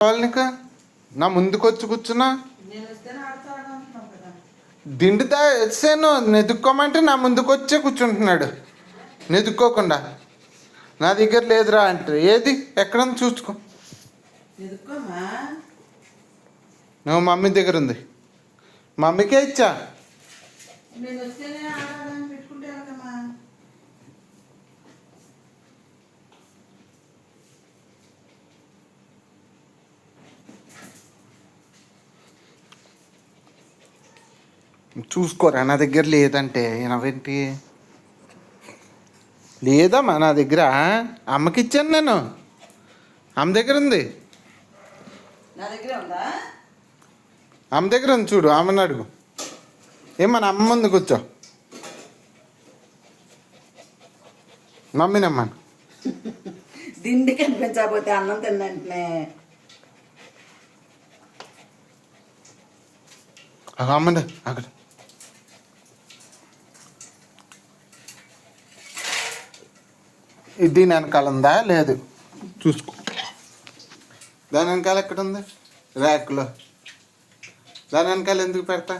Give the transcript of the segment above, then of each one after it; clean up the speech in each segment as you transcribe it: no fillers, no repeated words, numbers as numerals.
కావాలి నీకు? నా ముందుకు వచ్చి కూర్చున్నా దిండుతా వచ్చాను. నెతుక్కోమంటే నా ముందుకు వచ్చే కూర్చుంటున్నాడు నెతుక్కోకుండా. నా దగ్గర లేదురా అంటే ఏది ఎక్కడన్నా చూసుకో. నువ్వు మమ్మీ దగ్గర ఉంది, మమ్మీకే ఇచ్చా. చూసుకోరా, నా దగ్గర లేదంటే వినవేంటి? లేదమ్మా నా దగ్గర, అమ్మకి ఇచ్చాను నేను. అమ్మ దగ్గర ఉంది, అమ్మ దగ్గర ఉంది చూడు. అమ్మని అడుగు. మన అమ్మ ముందు కూర్చో, మమ్మీని అమ్మను. దిండి కనిపించకపోతే అన్నం తిన్నంటనే అమ్మండి అక్కడ. ఇది వెనకాల ఉందా? లేదు చూసుకో. దాని వెనకాల ఎక్కడ ఉంది? ర్యాక్లో. దాని వెనకాల ఎందుకు పెడతా?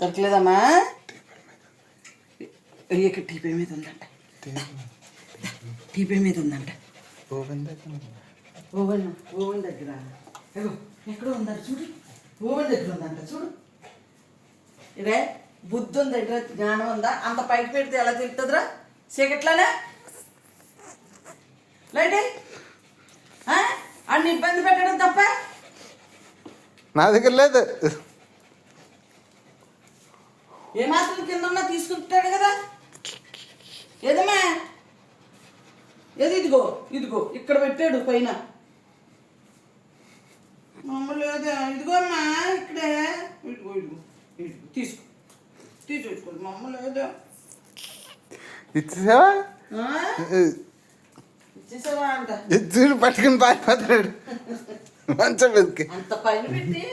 దొరకలేదమ్మా? ఇక్కడ టీపీ మీద ఉందంట, టీపీ మీద ఉందంట. ఓవెన్ ఓవెన్ దగ్గర ఎక్కడో ఉందంట చూడు. ఓవెన్ దగ్గర ఉందంట చూడు. ఇదే బుద్ధి ఉంది దగ్గర, జ్ఞానం ఉందా? అంత పైకి పెడితే ఎలా తిరుగుతుందిరా చీకట్లోనే? లైట్ అన్ని ఇబ్బంది పెట్టడం తప్ప. నా దగ్గర లేదు. ఏమాత్రం కింద ఉన్నా తీసుకుంటాడు కదా. ఏదమ్మా? ఏది? ఇదిగో ఇదిగో ఇక్కడ పెట్టాడు పైన. మమ్మల్ని లేదా? ఇదిగో అమ్మా ఇక్కడే. ఇదిగో ఇదిగో ఇదిగో తీసుకో, తీసుకోండి. మమ్మల్ని లేదా? ఇచ్చేసావా? ఇచ్చేసావా అంట. ఇచ్చి పట్టుకుని పారిపోతాడు మంచం మీదకి. అంత పైన పెట్టి